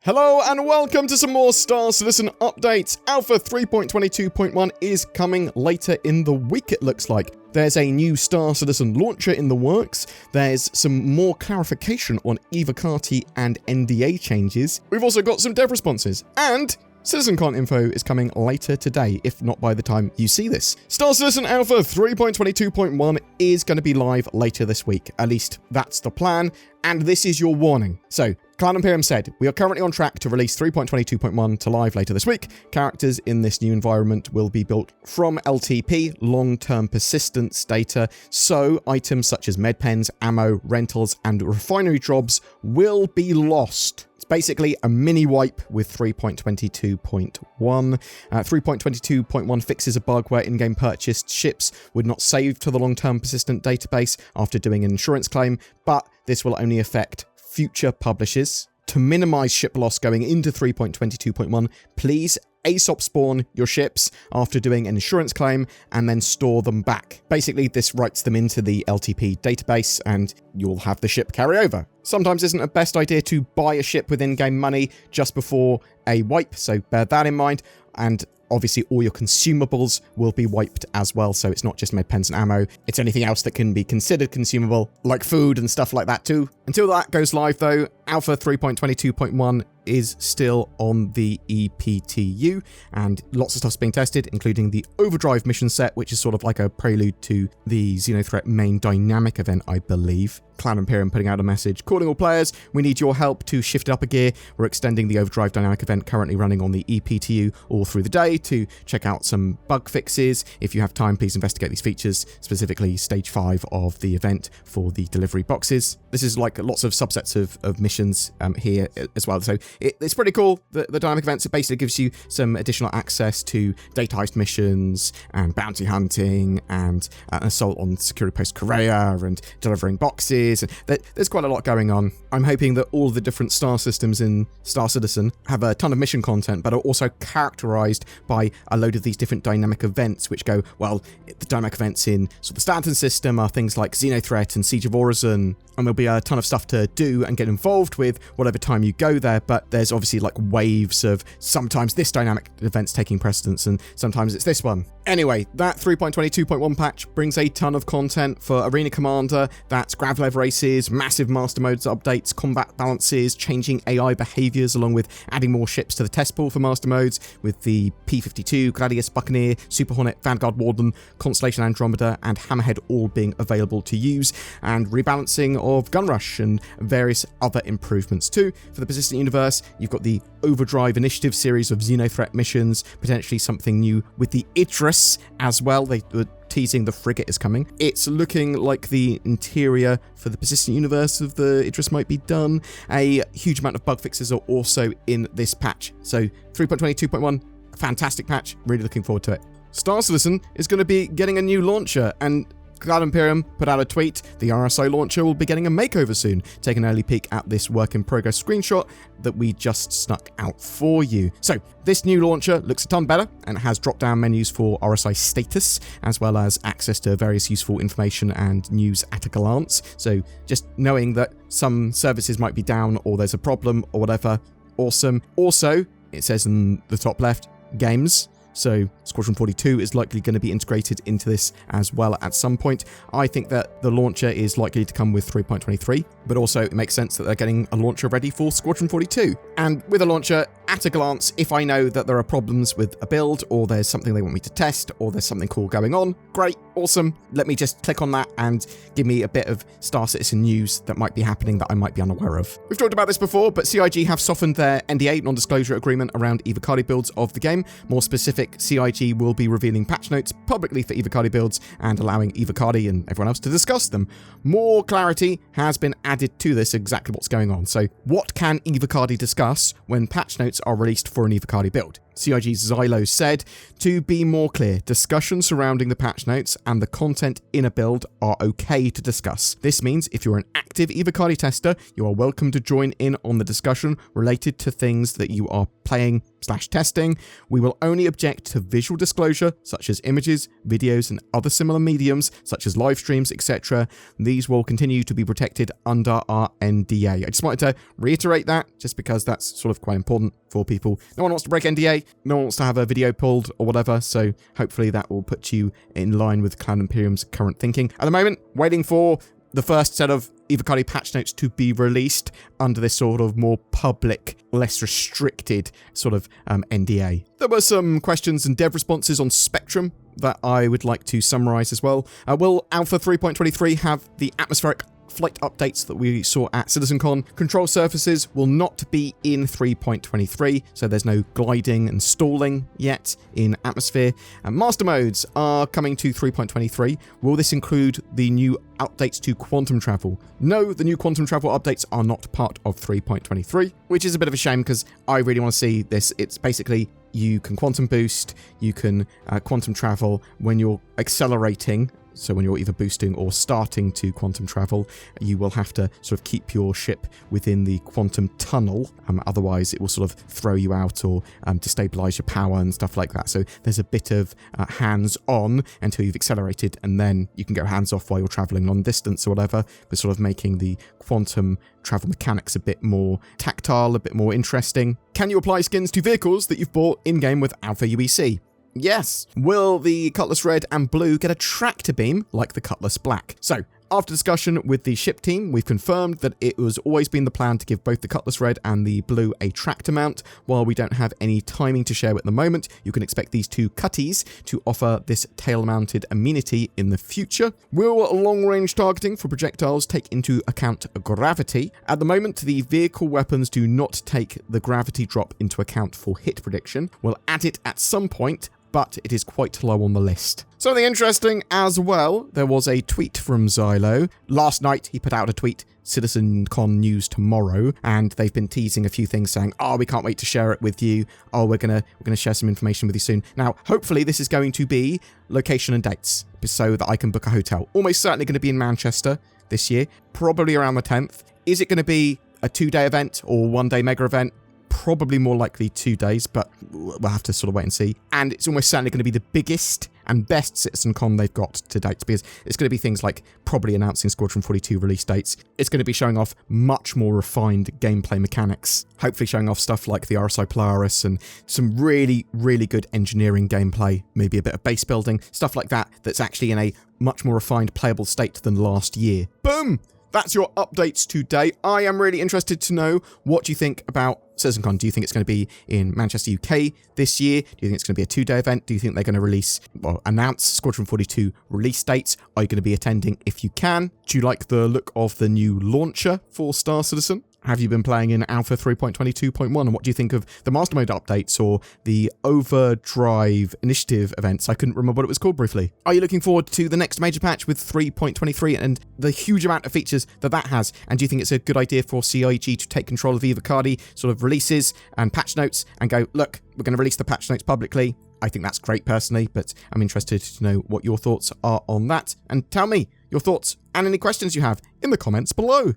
Hello and welcome to some more Star Citizen updates. Alpha 3.22.1 is coming later in the week, it looks like. There's a new Star Citizen launcher in the works. There's some more clarification on EVOCATI and NDA changes. We've also got some dev responses. And CitizenCon info is coming later today, if not by the time you see this. Star Citizen Alpha 3.22.1 is going to be live later this week. At least that's the plan. And this is your warning. So, Cloud Imperium said, we are currently on track to release 3.22.1 to live later this week. Characters in this new environment will be built from LTP, long-term persistence data, so items such as medpens, ammo, rentals, and refinery jobs will be lost. It's basically a mini wipe with 3.22.1. 3.22.1 fixes a bug where in-game purchased ships would not save to the long-term persistent database after doing an insurance claim, but this will only affect future publishers. To minimize ship loss going into 3.22.1, please ASOP spawn your ships after doing an insurance claim and then store them back. Basically, this writes them into the LTP database and you'll have the ship carry over. Sometimes it isn't a best idea to buy a ship with in-game money just before a wipe, so bear that in mind. And obviously all your consumables will be wiped as well, so it's not just medpens and ammo, it's anything else that can be considered consumable, like food and stuff like that too. Until that goes live though, Alpha 3.22.1 is still on the EPTU, and lots of stuff's being tested, including the Overdrive mission set, which is sort of like a prelude to the Xenothreat main dynamic event, I believe. Cloud Imperium putting out a message, calling all players, we need your help to shift it up a gear. We're extending the Overdrive dynamic event currently running on the EPTU all through the day to check out some bug fixes. If you have time, please investigate these features, specifically stage 5 of the event for the delivery boxes. This is like lots of subsets of missions here as well, so it's pretty cool. The dynamic events, it basically gives you some additional access to data heist missions and bounty hunting and an assault on security post Korea and delivering boxes. And there's quite a lot going on. I'm hoping that all the different star systems in Star Citizen have a ton of mission content, but are also characterized by a load of these different dynamic events, which go, well, the dynamic events in sort of the Stanton system are things like Xenothreat and Siege of Orison, and there'll be a ton of stuff to do and get involved with whatever time you go there, but there's obviously like waves of sometimes this dynamic event's taking precedence and sometimes it's this one. Anyway, that 3.22.1 patch brings a ton of content for Arena Commander. That's Gravlev races, massive master modes updates, combat balances, changing AI behaviors, along with adding more ships to the test pool for master modes with the P-52, Gladius Buccaneer, Super Hornet, Vanguard Warden, Constellation Andromeda, and Hammerhead all being available to use, and rebalancing of Gunrush and various other improvements too. For the Persistent Universe, you've got the Overdrive Initiative series of Xenothreat missions, potentially something new with the Idris as well. They were teasing the frigate is coming. It's looking like the interior for the Persistent Universe of the Idris might be done. A huge amount of bug fixes are also in this patch. So 3.22.1, fantastic patch. Really looking forward to it. Star Citizen is going to be getting a new launcher, and Cloud Imperium put out a tweet. The RSI launcher will be getting a makeover soon. Take an early peek at this work in progress screenshot that we just snuck out for you. So this new launcher looks a ton better and has drop-down menus for RSI status, as well as access to various useful information and news at a glance. So just knowing that some services might be down or there's a problem or whatever, awesome. Also, it says in the top left, games. So Squadron 42 is likely going to be integrated into this as well at some point. I think that the launcher is likely to come with 3.23, but also it makes sense that they're getting a launcher ready for Squadron 42. And with a launcher, at a glance, if I know that there are problems with a build, or there's something they want me to test, or there's something cool going on, great, awesome. Let me just click on that and give me a bit of Star Citizen news that might be happening that I might be unaware of. We've talked about this before, but CIG have softened their NDA, non-disclosure agreement, around EVOCATI builds of the game. More specific, CIG will be revealing patch notes publicly for EVOCATI builds and allowing EVOCATI and everyone else to discuss them. More clarity has been added to this, exactly what's going on. So what can EVOCATI discuss when patch notes are released for an EVOCATI build? CIG's Xylo said, to be more clear, discussions surrounding the patch notes and the content in a build are okay to discuss. This means if you're an active EVOCATI tester, you are welcome to join in on the discussion related to things that you are playing/testing. We will only object to visual disclosure, such as images, videos, and other similar mediums, such as live streams, etc. These will continue to be protected under our NDA. I just wanted to reiterate that, just because that's sort of quite important for people. No one wants to break NDA, no one wants to have a video pulled or whatever, so hopefully that will put you in line with Cloud Imperium's current thinking. At the moment, waiting for the first set of EVOCATI patch notes to be released under this sort of more public, less restricted sort of NDA. There were some questions and dev responses on Spectrum that I would like to summarize as well. Will Alpha 3.23 have the atmospheric flight updates that we saw at CitizenCon? Control surfaces will not be in 3.23, so there's no gliding and stalling yet in atmosphere. And master modes are coming to 3.23. Will this include the new updates to quantum travel? No, the new quantum travel updates are not part of 3.23, which is a bit of a shame because I really want to see this. It's basically you can quantum boost, you can quantum travel when you're accelerating. So when you're either boosting or starting to quantum travel, you will have to sort of keep your ship within the quantum tunnel. Otherwise, it will sort of throw you out or destabilize your power and stuff like that. So there's a bit of hands-on until you've accelerated, and then you can go hands-off while you're traveling long distance or whatever, but sort of making the quantum travel mechanics a bit more tactile, a bit more interesting. Can you apply skins to vehicles that you've bought in-game with Alpha UEC? Yes. Will the Cutlass Red and Blue get a tractor beam like the Cutlass Black? So, after discussion with the ship team, we've confirmed that it was always been the plan to give both the Cutlass Red and the Blue a tractor mount. While we don't have any timing to share at the moment, you can expect these two cutties to offer this tail-mounted amenity in the future. Will long-range targeting for projectiles take into account gravity? At the moment, the vehicle weapons do not take the gravity drop into account for hit prediction. We'll add it at some point, but it is quite low on the list. Something interesting as well, there was a tweet from Xylo. Last night, he put out a tweet, CitizenCon news tomorrow, and they've been teasing a few things saying, oh, we can't wait to share it with you. Oh, we're gonna share some information with you soon. Now, hopefully this is going to be location and dates so that I can book a hotel. Almost certainly going to be in Manchester this year, probably around the 10th. Is it going to be a 2-day event or 1-day mega event? Probably more likely 2 days, but we'll have to sort of wait and see. And it's almost certainly going to be the biggest and best CitizenCon they've got to date, because it's going to be things like probably announcing Squadron 42 release dates. It's going to be showing off much more refined gameplay mechanics, hopefully showing off stuff like the RSI Polaris and some really, really good engineering gameplay, maybe a bit of base building, stuff like that, that's actually in a much more refined playable state than last year. Boom! That's your updates today. I am really interested to know what you think about CitizenCon. Do you think it's going to be in Manchester, UK this year? Do you think it's going to be a 2-day event? Do you think they're going to announce Squadron 42 release dates? Are you going to be attending if you can? Do you like the look of the new launcher for Star Citizen? Have you been playing in Alpha 3.22.1, and what do you think of the Master Mode updates or the Overdrive Initiative events? I couldn't remember what it was called briefly. Are you looking forward to the next major patch with 3.23 and the huge amount of features that has? And do you think it's a good idea for CIG to take control of EVOCATI sort of releases and patch notes and go, look, we're going to release the patch notes publicly? I think that's great personally, but I'm interested to know what your thoughts are on that. And tell me your thoughts and any questions you have in the comments below.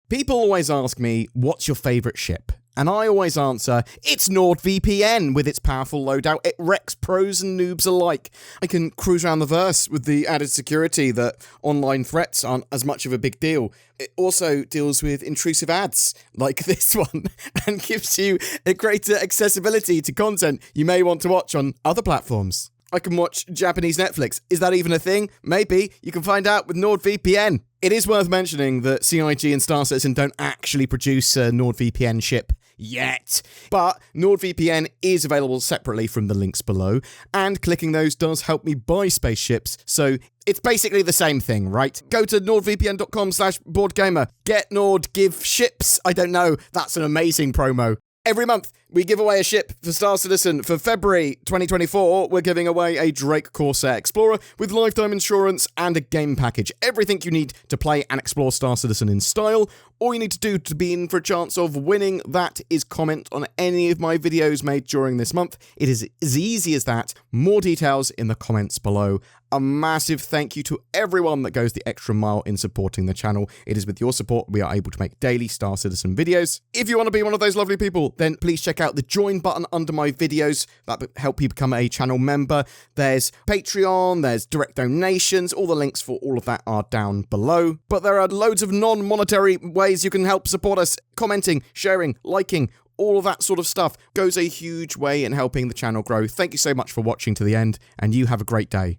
People always ask me, what's your favourite ship? And I always answer, it's NordVPN with its powerful loadout. It wrecks pros and noobs alike. I can cruise around the verse with the added security that online threats aren't as much of a big deal. It also deals with intrusive ads like this one and gives you a greater accessibility to content you may want to watch on other platforms. I can watch Japanese Netflix. Is that even a thing? Maybe. You can find out with NordVPN. It is worth mentioning that CIG and Star Citizen don't actually produce a NordVPN ship yet, but NordVPN is available separately from the links below, and clicking those does help me buy spaceships, so it's basically the same thing, right? Go to nordvpn.com/BoredGamer. Get Nord, give ships. I don't know. That's an amazing promo. Every month, We give away a ship for Star Citizen. For February 2024, we're giving away a Drake Corsair Explorer with lifetime insurance and a game package. Everything you need to play and explore Star Citizen in style. All you need to do to be in for a chance of winning that is comment on any of my videos made during this month. It is as easy as that. More details in the comments below. A massive thank you to everyone that goes the extra mile in supporting the channel. It is with your support we are able to make daily Star Citizen videos. If you want to be one of those lovely people, then please check out the join button under my videos. That will help you become a channel member. There's Patreon, there's direct donations. All the links for all of that are down below. But there are loads of non-monetary ways you can help support us. Commenting, sharing, liking, all of that sort of stuff goes a huge way in helping the channel grow. Thank you so much for watching to the end, and you have a great day.